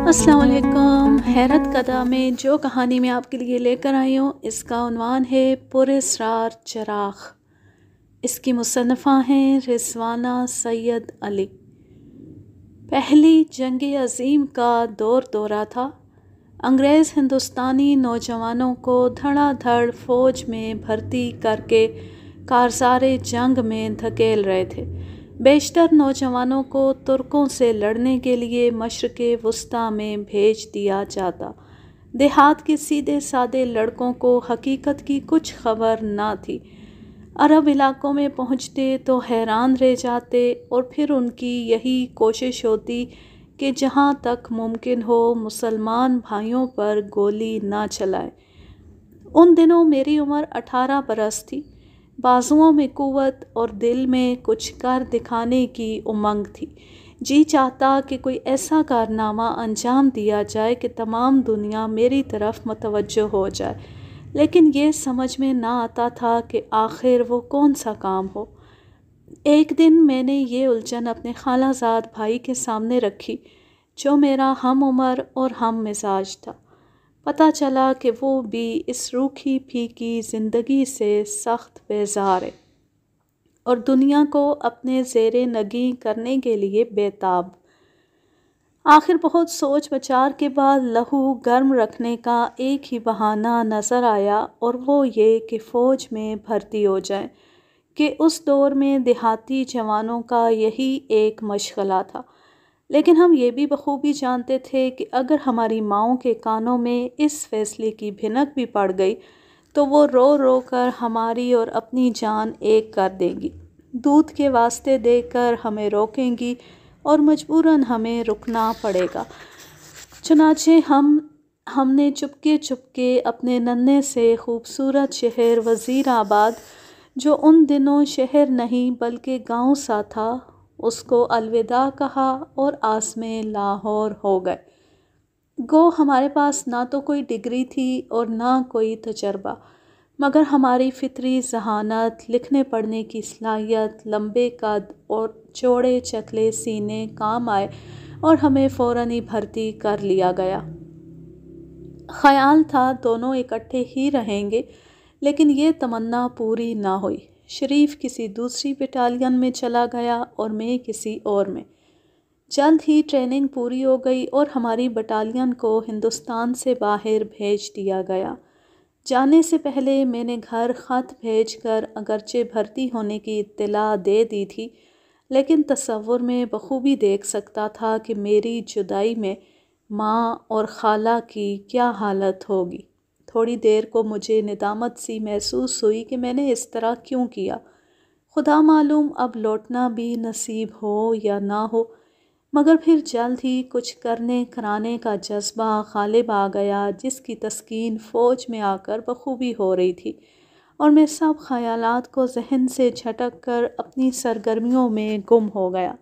السلام علیکم۔ حیرت کدہ میں جو کہانی میں آپ کے لیے لے کر آئی ہوں اس کا عنوان ہے پراسرار چراغ۔ اس کی مصنفہ ہیں رضوانہ سید علی۔ پہلی جنگ عظیم کا دورہ تھا۔ انگریز ہندوستانی نوجوانوں کو دھڑا دھڑ فوج میں بھرتی کر کے کارزار جنگ میں دھکیل رہے تھے۔ بیشتر نوجوانوں کو ترکوں سے لڑنے کے لیے مشرق وسطیٰ میں بھیج دیا جاتا۔ دیہات کے سیدھے سادے لڑکوں کو حقیقت کی کچھ خبر نہ تھی۔ عرب علاقوں میں پہنچتے تو حیران رہ جاتے اور پھر ان کی یہی کوشش ہوتی کہ جہاں تک ممکن ہو مسلمان بھائیوں پر گولی نہ چلائے۔ ان دنوں میری عمر 18 برس تھی۔ بازوؤں میں قوت اور دل میں کچھ کر دکھانے کی امنگ تھی۔ جی چاہتا کہ کوئی ایسا کارنامہ انجام دیا جائے کہ تمام دنیا میری طرف متوجہ ہو جائے، لیکن یہ سمجھ میں نہ آتا تھا کہ آخر وہ کون سا کام ہو۔ ایک دن میں نے یہ الجھن اپنے خالہ زاد بھائی کے سامنے رکھی، جو میرا ہم عمر اور ہم مزاج تھا۔ پتہ چلا کہ وہ بھی اس روکھی پھیکی زندگی سے سخت بیزار ہے اور دنیا کو اپنے زیر نگیں کرنے کے لیے بیتاب۔ آخر بہت سوچ بچار کے بعد لہو گرم رکھنے کا ایک ہی بہانہ نظر آیا، اور وہ یہ کہ فوج میں بھرتی ہو جائیں، کہ اس دور میں دیہاتی جوانوں کا یہی ایک مشغلہ تھا۔ لیکن ہم یہ بھی بخوبی جانتے تھے کہ اگر ہماری ماؤں کے کانوں میں اس فیصلے کی بھنک بھی پڑ گئی تو وہ رو رو کر ہماری اور اپنی جان ایک کر دیں گی، دودھ کے واسطے دے کر ہمیں روکیں گی اور مجبوراً ہمیں رکنا پڑے گا۔ چنانچہ ہم نے چپکے چپکے اپنے ننھے سے خوبصورت شہر وزیر آباد، جو ان دنوں شہر نہیں بلکہ گاؤں سا تھا، اس کو الوداع کہا اور آزمِ لاہور ہو گئے۔ گو ہمارے پاس نہ تو کوئی ڈگری تھی اور نہ کوئی تجربہ، مگر ہماری فطری ذہانت، لکھنے پڑھنے کی صلاحیت، لمبے قد اور چوڑے چکلے سینے کام آئے اور ہمیں فوراً ہی بھرتی کر لیا گیا۔ خیال تھا دونوں اکٹھے ہی رہیں گے، لیکن یہ تمنا پوری نہ ہوئی۔ شریف کسی دوسری بٹالین میں چلا گیا اور میں کسی اور میں۔ جلد ہی ٹریننگ پوری ہو گئی اور ہماری بٹالین کو ہندوستان سے باہر بھیج دیا گیا۔ جانے سے پہلے میں نے گھر خط بھیج کر اگرچہ بھرتی ہونے کی اطلاع دے دی تھی، لیکن تصور میں بخوبی دیکھ سکتا تھا کہ میری جدائی میں ماں اور خالہ کی کیا حالت ہوگی۔ تھوڑی دیر کو مجھے ندامت سی محسوس ہوئی کہ میں نے اس طرح کیوں کیا۔ خدا معلوم اب لوٹنا بھی نصیب ہو یا نہ ہو، مگر پھر جلد ہی کچھ کرنے کرانے کا جذبہ غالب آ گیا، جس کی تسکین فوج میں آ کر بخوبی ہو رہی تھی، اور میں سب خیالات کو ذہن سے جھٹک کر اپنی سرگرمیوں میں گم ہو گیا۔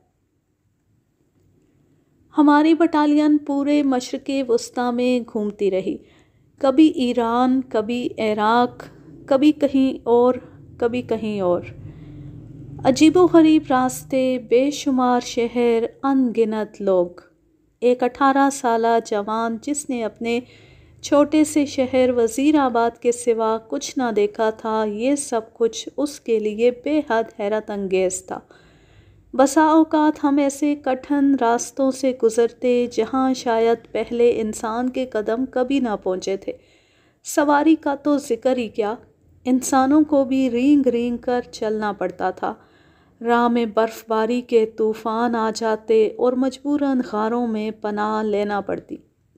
ہماری بٹالین پورے مشرق وسطیٰ میں گھومتی رہی، کبھی ایران، کبھی عراق، کبھی کہیں اور، کبھی کہیں اور۔ عجیب و غریب راستے، بے شمار شہر، ان گنت لوگ۔ ایک 18 سالہ جوان جس نے اپنے چھوٹے سے شہر وزیر آباد کے سوا کچھ نہ دیکھا تھا، یہ سب کچھ اس کے لیے بے حد حیرت انگیز تھا۔ بسا اوقات ہم ایسے کٹھن راستوں سے گزرتے جہاں شاید پہلے انسان کے قدم کبھی نہ پہنچے تھے۔ سواری کا تو ذکر ہی کیا، انسانوں کو بھی رینگ رینگ کر چلنا پڑتا تھا۔ راہ میں برف باری کے طوفان آ جاتے اور مجبوراً غاروں میں پناہ لینا پڑتی،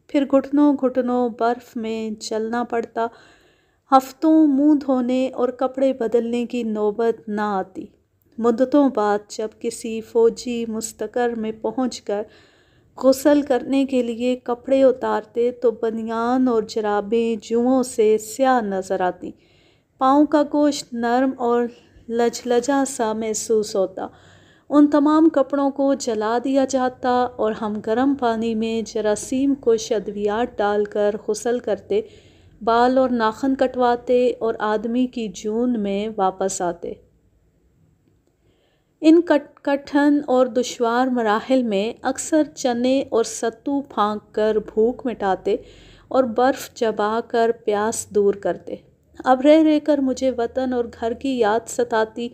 پھر گھٹنوں گھٹنوں برف میں چلنا پڑتا۔ ہفتوں منہ دھونے اور کپڑے بدلنے کی نوبت نہ آتی۔ مدتوں بعد جب کسی فوجی مستقر میں پہنچ کر غسل کرنے کے لیے کپڑے اتارتے تو بنیان اور جرابیں جوؤں سے سیاہ نظر آتی، پاؤں کا گوشت نرم اور لجلجا سا محسوس ہوتا۔ ان تمام کپڑوں کو جلا دیا جاتا اور ہم گرم پانی میں جراثیم کش ادویات ڈال کر غسل کرتے، بال اور ناخن کٹواتے اور آدمی کی جون میں واپس آتے۔ ان کٹھن اور دشوار مراحل میں اکثر چنے اور ستو پھانک کر بھوک مٹاتے اور برف چبا کر پیاس دور کرتے۔ اب رہ رہ کر مجھے وطن اور گھر کی یاد ستاتی،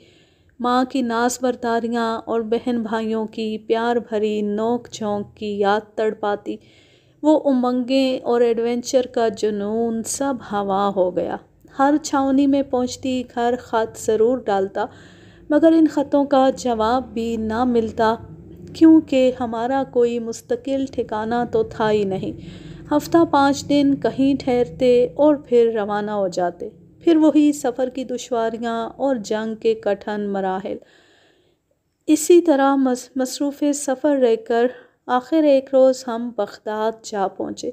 ماں کی ناز برداریاں اور بہن بھائیوں کی پیار بھری نوک جھونک کی یاد تڑپاتی۔ وہ امنگیں اور ایڈونچر کا جنون سب ہوا ہو گیا۔ ہر چھاؤنی میں پہنچتی گھر خط ضرور ڈالتا، مگر ان خطوں کا جواب بھی نہ ملتا، کیونکہ ہمارا کوئی مستقل ٹھکانہ تو تھا ہی نہیں۔ ہفتہ 5 دن کہیں ٹھہرتے اور پھر روانہ ہو جاتے، پھر وہی سفر کی دشواریاں اور جنگ کے کٹھن مراحل۔ اسی طرح مصروف سفر رہ کر آخر ایک روز ہم بغداد جا پہنچے۔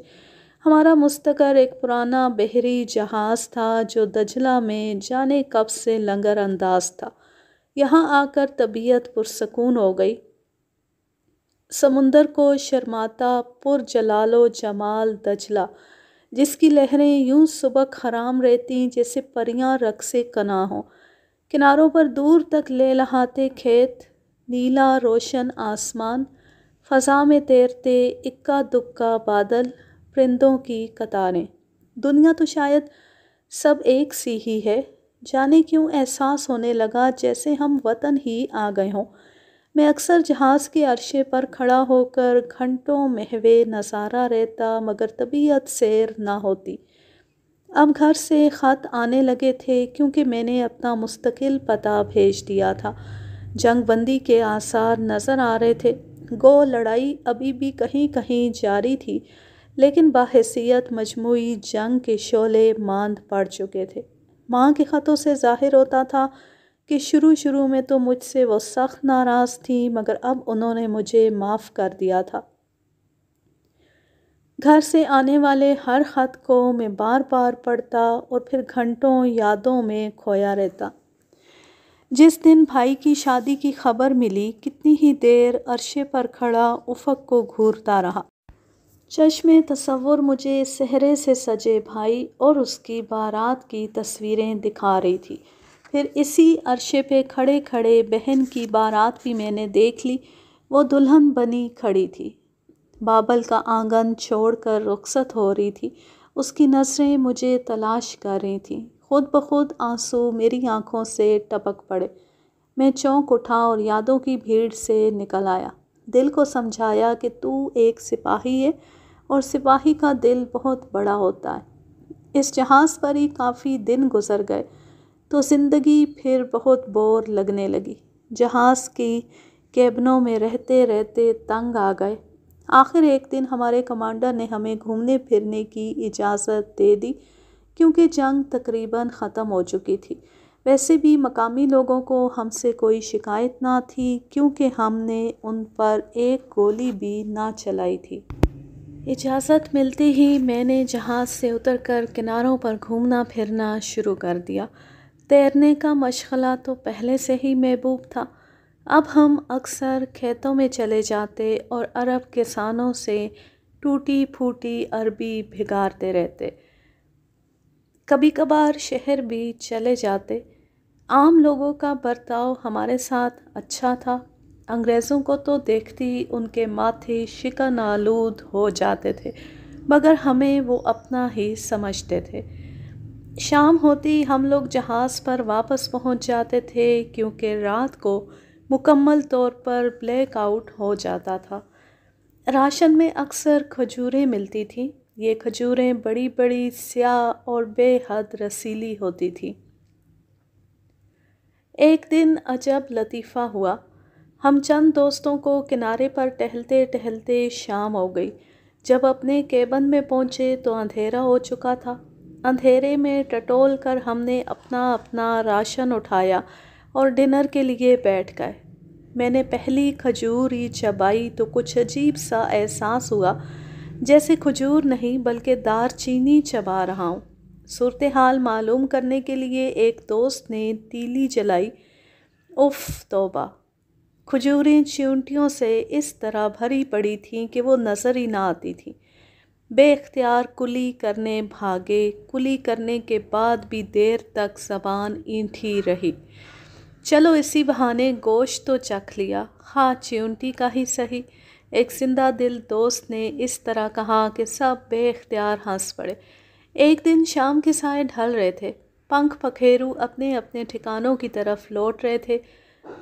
ہمارا مستقر ایک پرانا بحری جہاز تھا جو دجلہ میں جانے کب سے لنگر انداز تھا۔ یہاں آ کر طبیعت پرسکون ہو گئی۔ سمندر کو شرماتا پر جلال و جمال دجلہ، جس کی لہریں یوں سبک خرام رہتیں جیسے پریاں رقص کناں ہوں۔ کناروں پر دور تک لہلہاتے کھیت، نیلا روشن آسمان، فضا میں تیرتے اکا دکا بادل، پرندوں کی قطاریں۔ دنیا تو شاید سب ایک سی ہی ہے، جانے کیوں احساس ہونے لگا جیسے ہم وطن ہی آ گئے ہوں۔ میں اکثر جہاز کے عرشے پر کھڑا ہو کر گھنٹوں محو نظارہ رہتا، مگر طبیعت سیر نہ ہوتی۔ اب گھر سے خط آنے لگے تھے کیونکہ میں نے اپنا مستقل پتہ بھیج دیا تھا۔ جنگ بندی کے آثار نظر آ رہے تھے۔ گو لڑائی ابھی بھی کہیں کہیں جاری تھی، لیکن بحیثیت مجموعی جنگ کے شعلے ماند پڑ چکے تھے۔ ماں کے خطوں سے ظاہر ہوتا تھا کہ شروع میں تو مجھ سے وہ سخت ناراض تھیں، مگر اب انہوں نے مجھے معاف کر دیا تھا۔ گھر سے آنے والے ہر خط کو میں بار بار پڑھتا اور پھر گھنٹوں یادوں میں کھویا رہتا۔ جس دن بھائی کی شادی کی خبر ملی، کتنی ہی دیر عرشے پر کھڑا افق کو گھورتا رہا۔ چشم تصور مجھے صحرے سے سجے بھائی اور اس کی بارات کی تصویریں دکھا رہی تھی۔ پھر اسی عرشے پہ کھڑے کھڑے بہن کی بارات بھی میں نے دیکھ لی۔ وہ دلہن بنی کھڑی تھی، بابل کا آنگن چھوڑ کر رخصت ہو رہی تھی۔ اس کی نظریں مجھے تلاش کر رہی تھیں۔ خود بخود آنسو میری آنکھوں سے ٹپک پڑے۔ میں چونک اٹھا اور یادوں کی بھیڑ سے نکل آیا۔ دل کو سمجھایا کہ تو ایک سپاہی ہے اور سپاہی کا دل بہت بڑا ہوتا ہے۔ اس جہاز پر ہی کافی دن گزر گئے تو زندگی پھر بہت بور لگنے لگی۔ جہاز کی کیبنوں میں رہتے رہتے تنگ آ گئے۔ آخر ایک دن ہمارے کمانڈر نے ہمیں گھومنے پھرنے کی اجازت دے دی، کیونکہ جنگ تقریباً ختم ہو چکی تھی۔ ویسے بھی مقامی لوگوں کو ہم سے کوئی شکایت نہ تھی، کیونکہ ہم نے ان پر ایک گولی بھی نہ چلائی تھی۔ اجازت ملتے ہی میں نے جہاز سے اتر کر کناروں پر گھومنا پھرنا شروع کر دیا۔ تیرنے کا مشغلہ تو پہلے سے ہی محبوب تھا۔ اب ہم اکثر کھیتوں میں چلے جاتے اور عرب کسانوں سے ٹوٹی پھوٹی عربی بھگارتے رہتے۔ کبھی کبھار شہر بھی چلے جاتے۔ عام لوگوں کا برتاؤ ہمارے ساتھ اچھا تھا۔ انگریزوں کو تو دیکھتی ان کے ماتھے شکن آلود ہو جاتے تھے، مگر ہمیں وہ اپنا ہی سمجھتے تھے۔ شام ہوتی ہم لوگ جہاز پر واپس پہنچ جاتے تھے، کیونکہ رات کو مکمل طور پر بلیک آؤٹ ہو جاتا تھا۔ راشن میں اکثر کھجوریں ملتی تھیں۔ یہ کھجوریں بڑی بڑی سیاہ اور بے حد رسیلی ہوتی تھیں۔ ایک دن عجب لطیفہ ہوا۔ ہم چند دوستوں کو کنارے پر ٹہلتے ٹہلتے شام ہو گئی۔ جب اپنے کیبن میں پہنچے تو اندھیرا ہو چکا تھا۔ اندھیرے میں ٹٹول کر ہم نے اپنا اپنا راشن اٹھایا اور ڈنر کے لیے بیٹھ گئے۔ میں نے پہلی کھجور ہی چبائی تو کچھ عجیب سا احساس ہوا، جیسے کھجور نہیں بلکہ دار چینی چبا رہا ہوں۔ صورتحال معلوم کرنے کے لیے ایک دوست نے تیلی جلائی۔ اف توبہ! کھجوریں چیونٹیوں سے اس طرح بھری پڑی تھیں کہ وہ نظر ہی نہ آتی تھیں۔ بے اختیار کلی کرنے بھاگے۔ کلی کرنے کے بعد بھی دیر تک زبان اینٹھی رہی۔ چلو اسی بہانے گوشت تو چکھ لیا، ہاں چیونٹی کا ہی سہی۔ ایک زندہ دل دوست نے اس طرح کہا کہ سب بے اختیار ہنس پڑے۔ ایک دن شام کے سائے ڈھل رہے تھے، پنکھ پکھیرو اپنے اپنے ٹھکانوں کی طرف لوٹ رہے تھے۔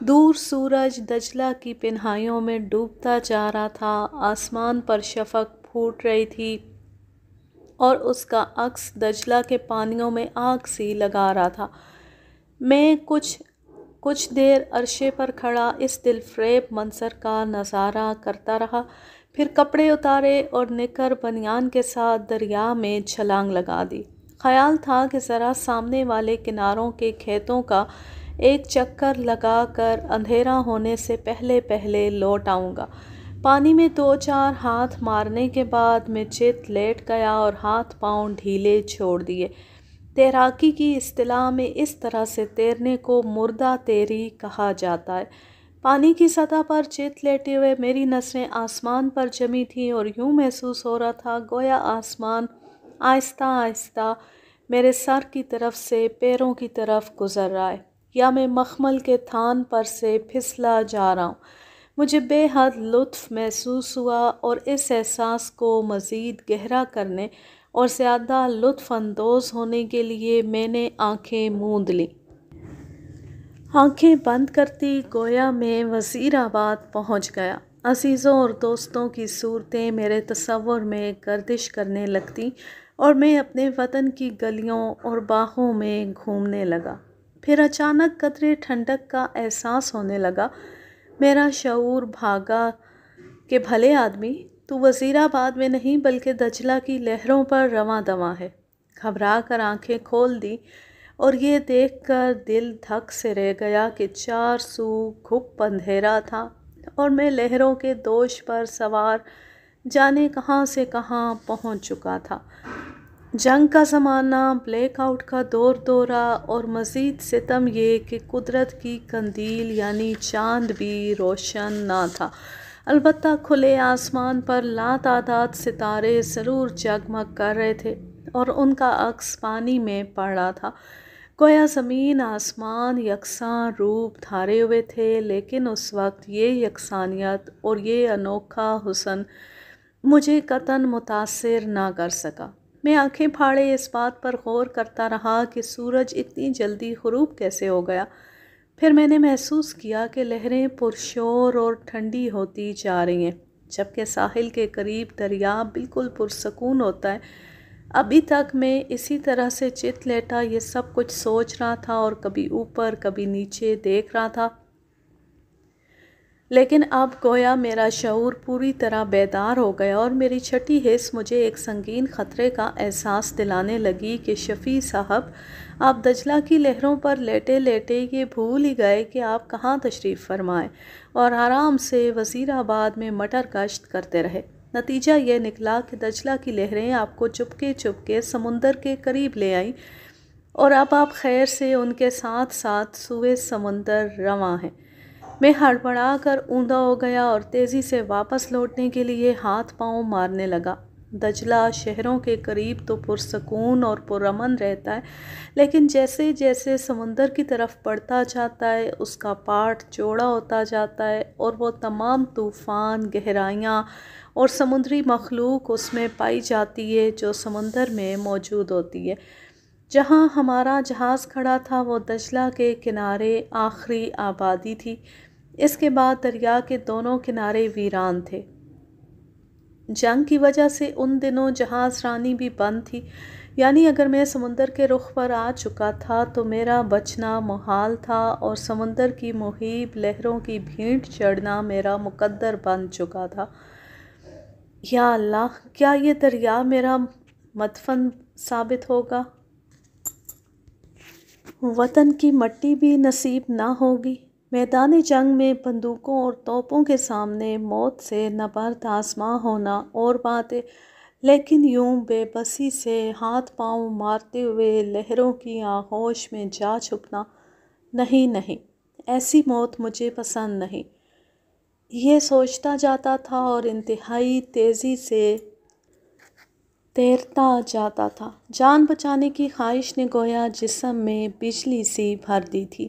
دور سورج دجلہ کی پنہائیوں میں ڈوبتا جا رہا تھا، آسمان پر شفق پھوٹ رہی تھی اور اس کا عکس دجلہ کے پانیوں میں آگ سی لگا رہا تھا۔ میں کچھ دیر عرشے پر کھڑا اس دل فریب منظر کا نظارہ کرتا رہا، پھر کپڑے اتارے اور نکر بنیان کے ساتھ دریا میں چھلانگ لگا دی۔ خیال تھا کہ ذرا سامنے والے کناروں کے کھیتوں کا ایک چکر لگا کر اندھیرا ہونے سے پہلے لوٹ آؤں گا۔ پانی میں 2-4 ہاتھ مارنے کے بعد میں چت لیٹ گیا اور ہاتھ پاؤں ڈھیلے چھوڑ دیے۔ تیراکی کی اصطلاح میں اس طرح سے تیرنے کو مردہ تیری کہا جاتا ہے۔ پانی کی سطح پر چت لیٹے ہوئے میری نظریں آسمان پر جمی تھیں اور یوں محسوس ہو رہا تھا گویا آسمان آہستہ آہستہ میرے سر کی طرف سے پیروں کی طرف گزر رہا ہے، یا میں مخمل کے تھان پر سے پھسلا جا رہا ہوں۔ مجھے بے حد لطف محسوس ہوا اور اس احساس کو مزید گہرا کرنے اور زیادہ لطف اندوز ہونے کے لیے میں نے آنکھیں موند لیں۔ آنکھیں بند کرتی گویا میں وزیر آباد پہنچ گیا۔ عزیزوں اور دوستوں کی صورتیں میرے تصور میں گردش کرنے لگتیں اور میں اپنے وطن کی گلیوں اور باغوں میں گھومنے لگا۔ پھر اچانک قدرے ٹھنڈک کا احساس ہونے لگا۔ میرا شعور بھاگا کہ بھلے آدمی، تو وزیر آباد میں نہیں بلکہ دجلہ کی لہروں پر رواں دواں ہے۔ گھبرا کر آنکھیں کھول دی اور یہ دیکھ کر دل دھک سے رہ گیا کہ چار سو گھپ اندھیرا تھا اور میں لہروں کے دوش پر سوار جانے کہاں سے کہاں پہنچ چکا تھا۔ جنگ کا زمانہ، بلیک آؤٹ کا دور دورہ اور مزید ستم یہ کہ قدرت کی قندیل یعنی چاند بھی روشن نہ تھا، البتہ کھلے آسمان پر لاتعداد ستارے ضرور جگمگ کر رہے تھے اور ان کا عکس پانی میں پڑ رہا تھا، گویا زمین آسمان یکساں روپ دھارے ہوئے تھے۔ لیکن اس وقت یہ یکسانیت اور یہ انوکھا حسن مجھے قطعاً متاثر نہ کر سکا۔ میں آنکھیں پھاڑے اس بات پر غور کرتا رہا کہ سورج اتنی جلدی غروب کیسے ہو گیا۔ پھر میں نے محسوس کیا کہ لہریں پرشور اور ٹھنڈی ہوتی جا رہی ہیں، جبکہ ساحل کے قریب دریا بالکل پرسکون ہوتا ہے۔ ابھی تک میں اسی طرح سے چت لیٹا یہ سب کچھ سوچ رہا تھا اور کبھی اوپر کبھی نیچے دیکھ رہا تھا، لیکن اب گویا میرا شعور پوری طرح بیدار ہو گیا اور میری چھٹی حس مجھے ایک سنگین خطرے کا احساس دلانے لگی کہ شفیع صاحب، آپ دجلہ کی لہروں پر لیٹے لیٹے یہ بھول ہی گئے کہ آپ کہاں تشریف فرمائیں اور آرام سے وزیر آباد میں مٹر گشت کرتے رہے۔ نتیجہ یہ نکلا کہ دجلہ کی لہریں آپ کو چپکے سمندر کے قریب لے آئیں اور اب آپ خیر سے ان کے ساتھ ساتھ سوئے سمندر رواں ہیں۔ میں ہڑبڑا کر اوندا ہو گیا اور تیزی سے واپس لوٹنے کے لیے ہاتھ پاؤں مارنے لگا۔ دجلہ شہروں کے قریب تو پرسکون اور پرامن رہتا ہے، لیکن جیسے جیسے سمندر کی طرف بڑھتا جاتا ہے اس کا پاٹ چوڑا ہوتا جاتا ہے اور وہ تمام طوفان، گہرائیاں اور سمندری مخلوق اس میں پائی جاتی ہے جو سمندر میں موجود ہوتی ہے۔ جہاں ہمارا جہاز کھڑا تھا وہ دجلہ کے کنارے آخری آبادی تھی۔ اس کے بعد دریا کے دونوں کنارے ویران تھے۔ جنگ کی وجہ سے ان دنوں جہاز رانی بھی بند تھی، یعنی اگر میں سمندر کے رخ پر آ چکا تھا تو میرا بچنا محال تھا اور سمندر کی مہیب لہروں کی بھینٹ چڑھنا میرا مقدر بن چکا تھا۔ یا اللہ، کیا یہ دریا میرا مدفن ثابت ہوگا؟ وطن کی مٹی بھی نصیب نہ ہوگی؟ میدان جنگ میں بندوقوں اور توپوں کے سامنے موت سے نبرد آزما ہونا اور بات ہے، لیکن یوں بے بسی سے ہاتھ پاؤں مارتے ہوئے لہروں کی آغوش میں جا چھپنا، نہیں، ایسی موت مجھے پسند نہیں۔ یہ سوچتا جاتا تھا اور انتہائی تیزی سے تیرتا جاتا تھا۔ جان بچانے کی خواہش نے گویا جسم میں بجلی سی بھر دی تھی۔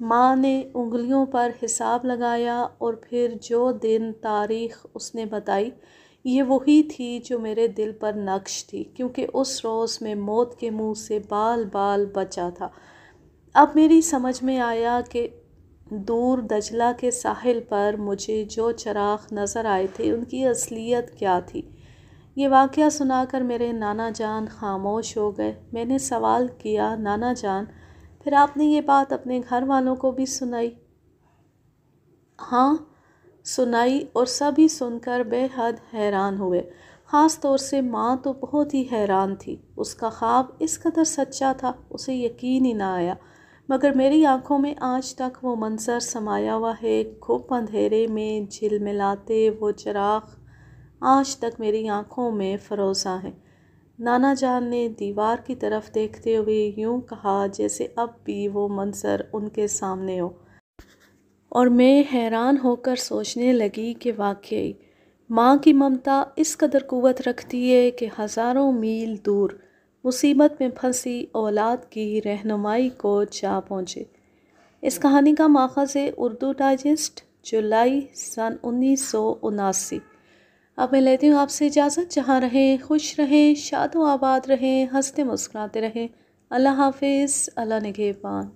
ماں نے انگلیوں پر حساب لگایا اور پھر جو دن تاریخ اس نے بتائی یہ وہی تھی جو میرے دل پر نقش تھی، کیونکہ اس روز میں موت کے منہ سے بال بال بچا تھا۔ اب میری سمجھ میں آیا کہ دور دجلہ کے ساحل پر مجھے جو چراغ نظر آئے تھے ان کی اصلیت کیا تھی۔ یہ واقعہ سنا کر میرے نانا جان خاموش ہو گئے۔ میں نے سوال کیا، نانا جان پھر آپ نے یہ بات اپنے گھر والوں کو بھی سنائی؟ ہاں سنائی، اور سبھی سن کر بے حد حیران ہوئے۔ خاص طور سے ماں تو بہت ہی حیران تھی، اس کا خواب اس قدر سچا تھا، اسے یقین ہی نہ آیا۔ مگر میری آنکھوں میں آج تک وہ منظر سمایا ہوا ہے، گھپ اندھیرے میں جھلملاتے وہ چراغ آج تک میری آنکھوں میں فروزاں ہیں۔ نانا جان نے دیوار کی طرف دیکھتے ہوئے یوں کہا جیسے اب بھی وہ منظر ان کے سامنے ہو، اور میں حیران ہو کر سوچنے لگی کہ واقعی ماں کی ممتا اس قدر قوت رکھتی ہے کہ ہزاروں میل دور مصیبت میں پھنسی اولاد کی رہنمائی کو جا پہنچے۔ اس کہانی کا ماخذ ہے اردو ڈائجسٹ، جولائی سن 1979۔ اب میں لیتی ہوں آپ سے اجازت، جہاں رہیں خوش رہیں، شاد و آباد رہیں، ہنستے مسکراتے رہیں۔ اللہ حافظ، اللہ نگہبان۔